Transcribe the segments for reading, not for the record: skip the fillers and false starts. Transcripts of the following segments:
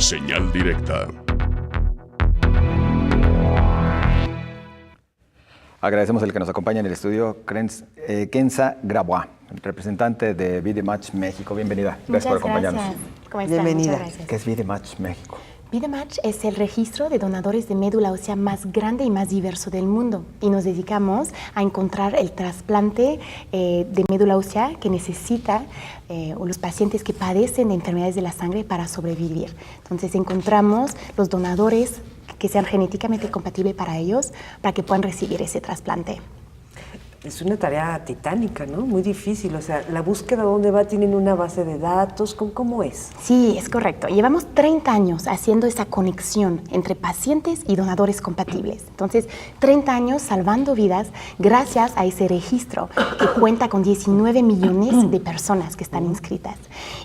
Señal directa. Agradecemos el que nos acompaña en el estudio, Kenza Grabois, representante de VideMatch México. Bienvenida. Gracias por acompañarnos. ¿Cómo están? Bienvenida. Muchas gracias. ¿Qué es VideMatch México? VideMatch es el registro de donadores de médula ósea más grande y más diverso del mundo, y nos dedicamos a encontrar el trasplante de médula ósea que necesita o los pacientes que padecen de enfermedades de la sangre para sobrevivir. Entonces encontramos los donadores que sean genéticamente compatibles para ellos, para que puedan recibir ese trasplante. Es una tarea titánica, ¿no? Muy difícil. O sea, la búsqueda, ¿dónde va? ¿Tienen una base de datos? ¿Cómo es? Sí, es correcto. Llevamos 30 años haciendo esa conexión entre pacientes y donadores compatibles. Entonces, 30 años salvando vidas gracias a ese registro que cuenta con 19 millones de personas que están inscritas.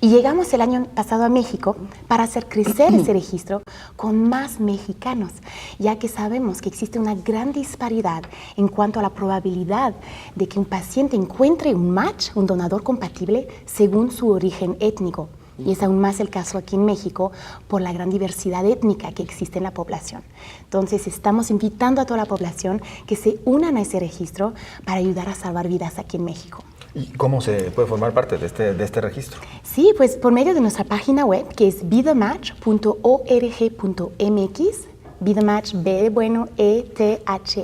Y llegamos el año pasado a México para hacer crecer ese registro con más mexicanos, ya que sabemos que existe una gran disparidad en cuanto a la probabilidad de que un paciente encuentre un match, un donador compatible, según su origen étnico. Y es aún más el caso aquí en México por la gran diversidad étnica que existe en la población. Entonces estamos invitando a toda la población que se unan a ese registro para ayudar a salvar vidas aquí en México. ¿Y cómo se puede formar parte de este registro? Sí, pues por medio de nuestra página web, que es vidematch.org.mx, vidematch, B de bueno, ETHEMATCH,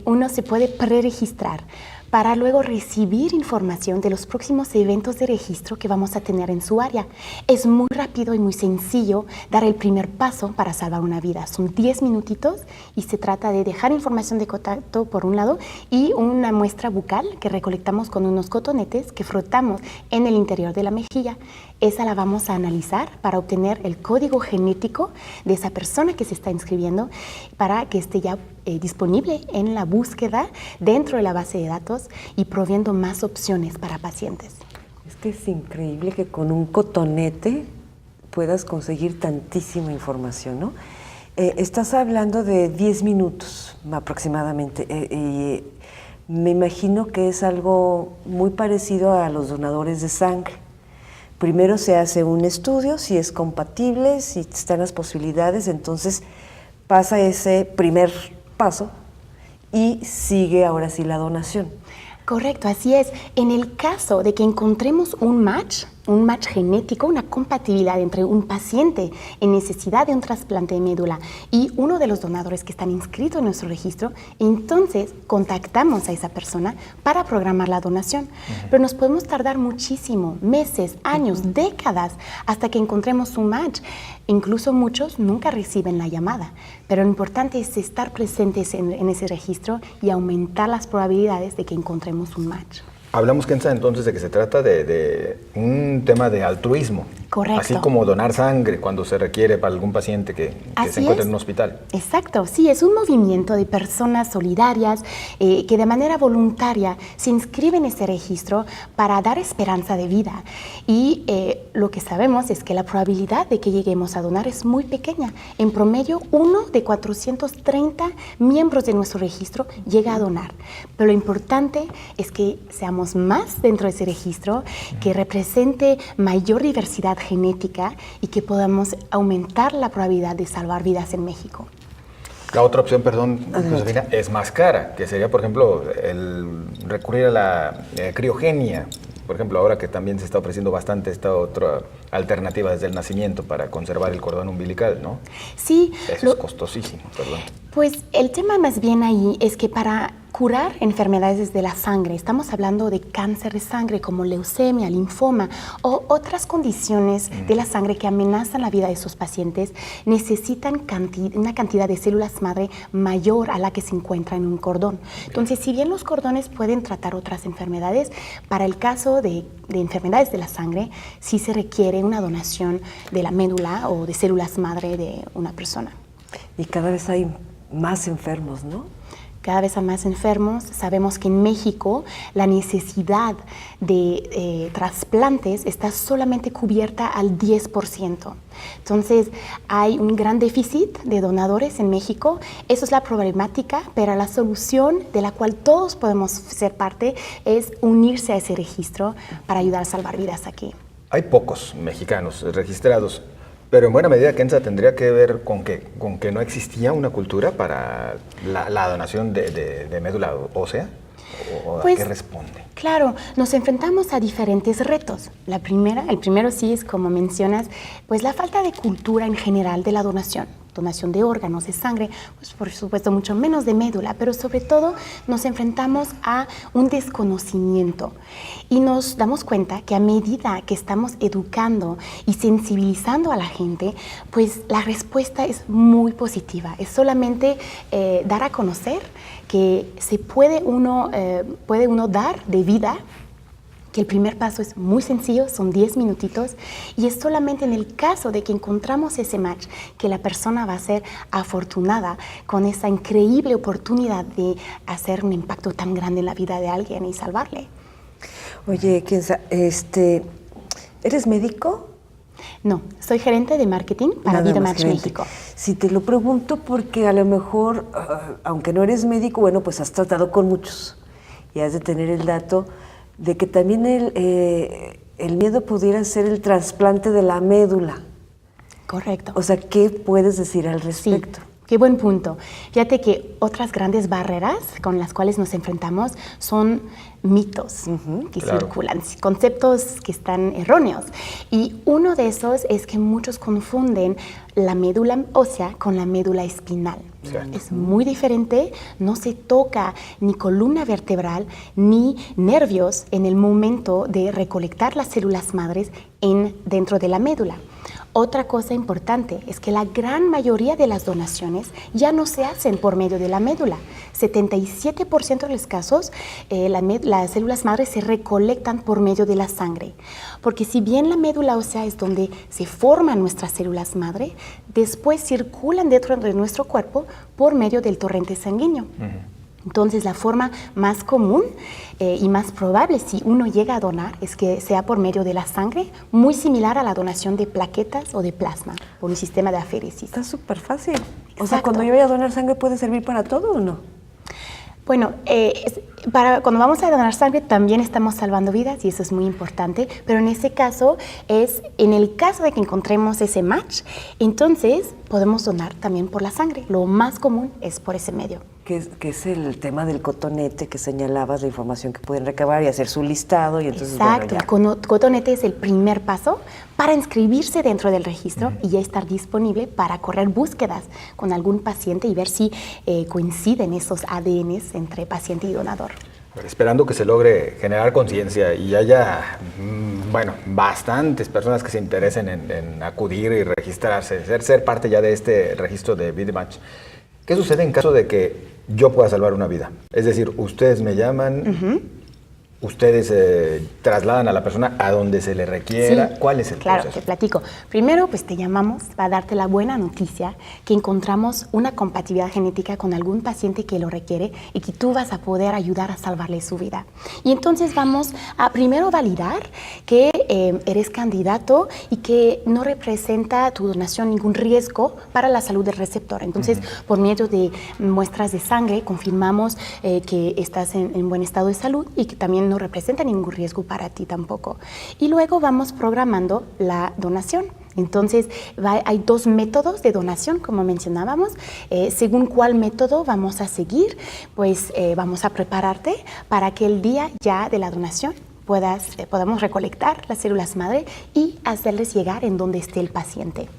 uno se puede preregistrar para luego recibir información de los próximos eventos de registro que vamos a tener en su área. Es muy rápido y muy sencillo dar el primer paso para salvar una vida. Son 10 minutitos y se trata de dejar información de contacto por un lado y una muestra bucal que recolectamos con unos cotonetes que frotamos en el interior de la mejilla. Esa la vamos a analizar para obtener el código genético de esa persona que se está inscribiendo para que esté ya disponible en la búsqueda dentro de la base de datos y proviendo más opciones para pacientes. Es que es increíble que con un cotonete puedas conseguir tantísima información, ¿no? Estás hablando de 10 minutos aproximadamente. Me imagino que es algo muy parecido a los donadores de sangre. Primero se hace un estudio, si es compatible, si están las posibilidades, entonces pasa ese primer paso y sigue ahora sí la donación. Correcto, así es. En el caso de que encontremos un match genético, una compatibilidad entre un paciente en necesidad de un trasplante de médula y uno de los donadores que están inscritos en nuestro registro, entonces contactamos a esa persona para programar la donación. Pero nos podemos tardar muchísimo, meses, años, décadas, hasta que encontremos un match. Incluso muchos nunca reciben la llamada, pero lo importante es estar presentes en ese registro y aumentar las probabilidades de que encontremos un match. Hablamos, Kenza, entonces de que se trata de un tema de altruismo. Correcto. Así como donar sangre cuando se requiere para algún paciente que se encuentra en un hospital. Exacto, sí, es un movimiento de personas solidarias que de manera voluntaria se inscriben en este registro para dar esperanza de vida. Y lo que sabemos es que la probabilidad de que lleguemos a donar es muy pequeña. En promedio, 1 de 430 miembros de nuestro registro llega a donar. Pero lo importante es que seamos más dentro de ese registro, que represente mayor diversidad genética y que podamos aumentar la probabilidad de salvar vidas en México. La otra opción, perdón, Josefina, es más cara, que sería, por ejemplo, el recurrir a la criogenia. Por ejemplo, ahora que también se está ofreciendo bastante esta otra alternativa desde el nacimiento para conservar el cordón umbilical, ¿no? Sí. Eso es costosísimo, perdón. Pues el tema más bien ahí es que para curar enfermedades de la sangre, estamos hablando de cáncer de sangre como leucemia, linfoma o otras condiciones de la sangre que amenazan la vida de esos pacientes, necesitan una cantidad de células madre mayor a la que se encuentra en un cordón. Entonces, si bien los cordones pueden tratar otras enfermedades, para el caso de enfermedades de la sangre, sí se requiere una donación de la médula o de células madre de una persona. Y cada vez hay más enfermos, ¿no? Cada vez hay más enfermos. Sabemos que en México la necesidad de trasplantes está solamente cubierta al 10%. Entonces hay un gran déficit de donadores en México. Eso es la problemática, pero la solución de la cual todos podemos ser parte es unirse a ese registro para ayudar a salvar vidas aquí. hay pocos mexicanos registrados, pero en buena medida Kenza tendría que ver con que no existía una cultura para la donación de médula ósea. ¿O Pues, a qué responde? Claro, nos enfrentamos a diferentes retos. El primero sí es, como mencionas, pues la falta de cultura en general de la donación de órganos, de sangre, pues por supuesto mucho menos de médula, pero sobre todo nos enfrentamos a un desconocimiento y nos damos cuenta que a medida que estamos educando y sensibilizando a la gente, pues la respuesta es muy positiva. Es solamente dar a conocer que se puede uno dar de vida, que el primer paso es muy sencillo, son 10 minutitos, y es solamente en el caso de que encontramos ese match que la persona va a ser afortunada con esa increíble oportunidad de hacer un impacto tan grande en la vida de alguien y salvarle. Oye, Kenza, ¿eres médico? No, soy gerente de marketing para Nada más VidaMatch gerente. México. Si te lo pregunto porque a lo mejor, aunque no eres médico, bueno, pues has tratado con muchos y has de tener el dato de que también el miedo pudiera ser el trasplante de la médula. Correcto. O sea, ¿qué puedes decir al respecto? Sí, qué buen punto. Fíjate que otras grandes barreras con las cuales nos enfrentamos son mitos que circulan, conceptos que están erróneos. Y uno de esos es que muchos confunden la médula ósea con la médula espinal. Es muy diferente, no se toca ni columna vertebral ni nervios en el momento de recolectar las células madres dentro de la médula. Otra cosa importante es que la gran mayoría de las donaciones ya no se hacen por medio de la médula. 77% de los casos las células madres se recolectan por medio de la sangre. Porque si bien la médula ósea es donde se forman nuestras células madre, después circulan dentro de nuestro cuerpo por medio del torrente sanguíneo. Entonces, la forma más común y más probable si uno llega a donar es que sea por medio de la sangre, muy similar a la donación de plaquetas o de plasma por un sistema de aféresis. Está súper fácil. O sea, Exacto. cuando yo vaya a donar sangre, ¿puede servir para todo o no? Bueno, cuando vamos a donar sangre también estamos salvando vidas y eso es muy importante, pero en ese caso en el caso de que encontremos ese match, entonces podemos donar también por la sangre. Lo más común es por ese medio. Que es el tema del cotonete que señalabas, la información que pueden recabar y hacer su listado. Y entonces, Exacto, bueno, el cotonete es el primer paso para inscribirse dentro del registro y ya estar disponible para correr búsquedas con algún paciente y ver si coinciden esos ADNs entre paciente y donador. Esperando que se logre generar conciencia y haya, bastantes personas que se interesen en acudir y registrarse, ser parte ya de este registro de VidaMatch. ¿Qué sucede en caso de que yo pueda salvar una vida? Es decir, ustedes me llaman, ustedes trasladan a la persona a donde se le requiera. Sí, ¿Cuál es el claro, proceso? te platico. Primero, pues te llamamos para darte la buena noticia que encontramos una compatibilidad genética con algún paciente que lo requiere y que tú vas a poder ayudar a salvarle su vida. Y entonces vamos a primero validar que eres candidato y que no representa tu donación ningún riesgo para la salud del receptor. Entonces, por medio de muestras de sangre, confirmamos que estás en buen estado de salud y que también no representa ningún riesgo para ti tampoco. Y luego vamos programando la donación. Entonces, hay dos métodos de donación, como mencionábamos. Según cuál método vamos a seguir, pues vamos a prepararte para que el día ya de la donación podamos recolectar las células madre y hacerles llegar en donde esté el paciente.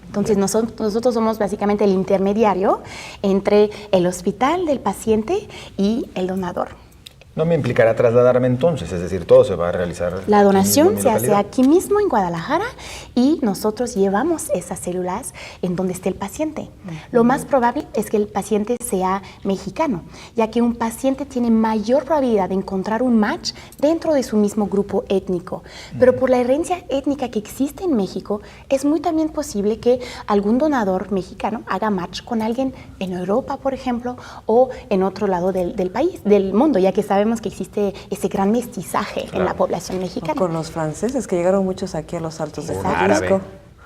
Entonces, nosotros somos básicamente el intermediario entre el hospital del paciente y el donador. No me implicará trasladarme entonces, es decir, todo se va a realizar. La donación en mi se hace localidad. aquí mismo en Guadalajara y nosotros llevamos esas células en donde esté el paciente. Lo más probable es que el paciente sea mexicano, ya que un paciente tiene mayor probabilidad de encontrar un match dentro de su mismo grupo étnico. Pero por la herencia étnica que existe en México, es muy también posible que algún donador mexicano haga match con alguien en Europa, por ejemplo, o en otro lado del país, del mundo, ya que sabemos que existe ese gran mestizaje en la población mexicana. con los franceses, que llegaron muchos aquí a los Altos de Exacto. Jalisco. Árabe.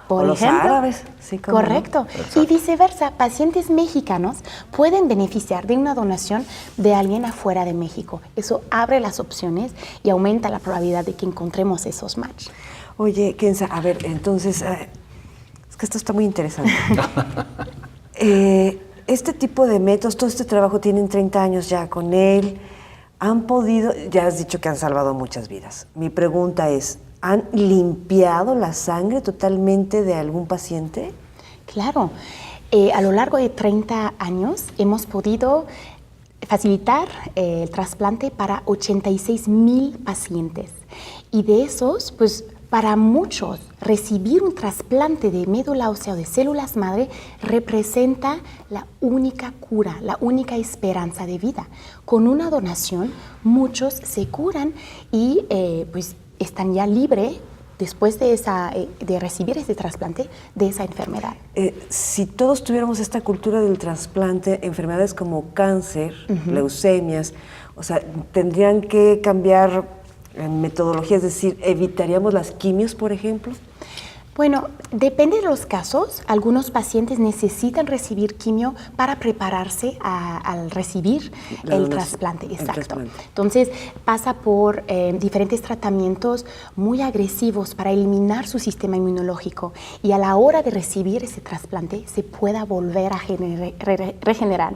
Por o los ejemplo, árabes. Sí, cómo no. correcto. Y viceversa, pacientes mexicanos pueden beneficiar de una donación de alguien afuera de México. Eso abre las opciones y aumenta la probabilidad de que encontremos esos match. Oye, Kenza, a ver, entonces, es que esto está muy interesante. Este tipo de métodos, todo este trabajo, tienen 30 años ya con él, han podido, ya has dicho que han salvado muchas vidas. Mi pregunta es, ¿han limpiado la sangre totalmente de algún paciente? Claro, a lo largo de 30 años hemos podido facilitar el trasplante para 86,000 pacientes. Y de esos, pues para muchos, recibir un trasplante de médula ósea o de células madre representa la única cura, la única esperanza de vida. Con una donación, muchos se curan y pues están ya libres después de recibir ese trasplante de esa enfermedad. Si todos tuviéramos esta cultura del trasplante, enfermedades como cáncer, leucemias, o sea, tendrían que cambiar en metodología, es decir, ¿evitaríamos las quimios, por ejemplo? Bueno, depende de los casos. Algunos pacientes necesitan recibir quimio para prepararse al recibir el trasplante. Exacto. Entonces, pasa por diferentes tratamientos muy agresivos para eliminar su sistema inmunológico y a la hora de recibir ese trasplante se pueda volver a regenerar.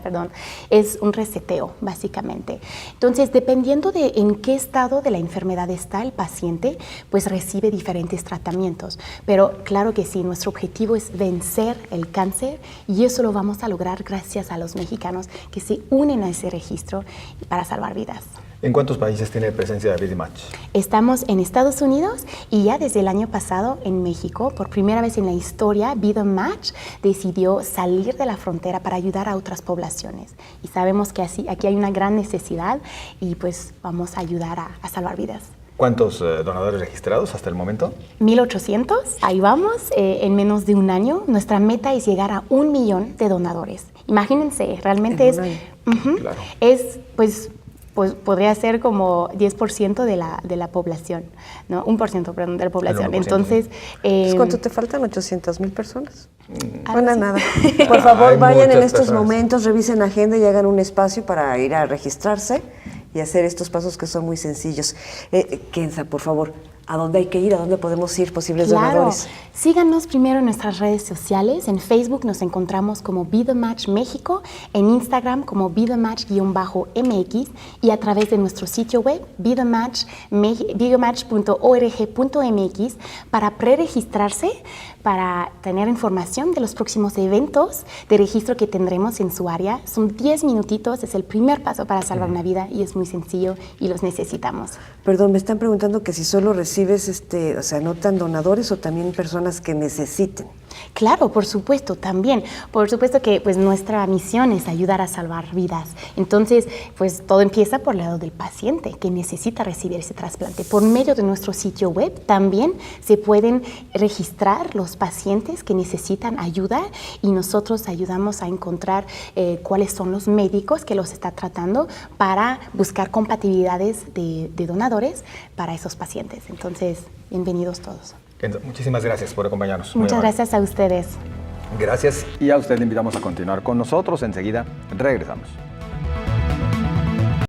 Es un reseteo, básicamente. Entonces, dependiendo de en qué estado de la enfermedad está el paciente, pues recibe diferentes tratamientos. Pero claro que sí, nuestro objetivo es vencer el cáncer y eso lo vamos a lograr gracias a los mexicanos que se unen a ese registro para salvar vidas. ¿En cuántos países tiene presencia VidaMatch? Estamos en Estados Unidos y ya desde el año pasado en México. Por primera vez en la historia, VidaMatch decidió salir de la frontera para ayudar a otras poblaciones. Y sabemos que aquí hay una gran necesidad y pues vamos a ayudar a salvar vidas. ¿Cuántos donadores registrados hasta el momento? 1,800, ahí vamos, en menos de un año. Nuestra meta es llegar a 1 millón de donadores. Imagínense, realmente Claro. pues podría ser como 10% de la población, ¿no? 1%, perdón, de la población. 1%, Entonces, ¿cuánto te faltan? ¿800,000 personas? Bueno, nada. Por favor, Hay vayan en muchas estos personas. momentos, revisen agenda y hagan un espacio para ir a registrarse y hacer estos pasos que son muy sencillos. Kenza, por favor, ¿a dónde hay que ir? ¿A dónde podemos ir posibles donadores? Síganos primero en nuestras redes sociales. En Facebook nos encontramos como VidaMatch México, en Instagram como VidaMatch_MX y a través de nuestro sitio web vidamatch.org.mx para preregistrarse, para tener información de los próximos eventos de registro que tendremos en su área. Son 10 minutitos, es el primer paso para salvar una vida y es muy sencillo y los necesitamos. Perdón, me están preguntando que si solo recibes, o sea, ¿anotan donadores o también personas que necesiten? Claro, por supuesto, también. Por supuesto que pues nuestra misión es ayudar a salvar vidas. Entonces, pues todo empieza por el lado del paciente que necesita recibir ese trasplante. Por medio de nuestro sitio web también se pueden registrar los pacientes que necesitan ayuda y nosotros ayudamos a encontrar cuáles son los médicos que los está tratando para buscar compatibilidades de donadores para esos pacientes. Entonces, bienvenidos todos. Muchísimas gracias por acompañarnos. Muchas gracias a ustedes. Gracias y a usted le invitamos a continuar con nosotros. Enseguida regresamos.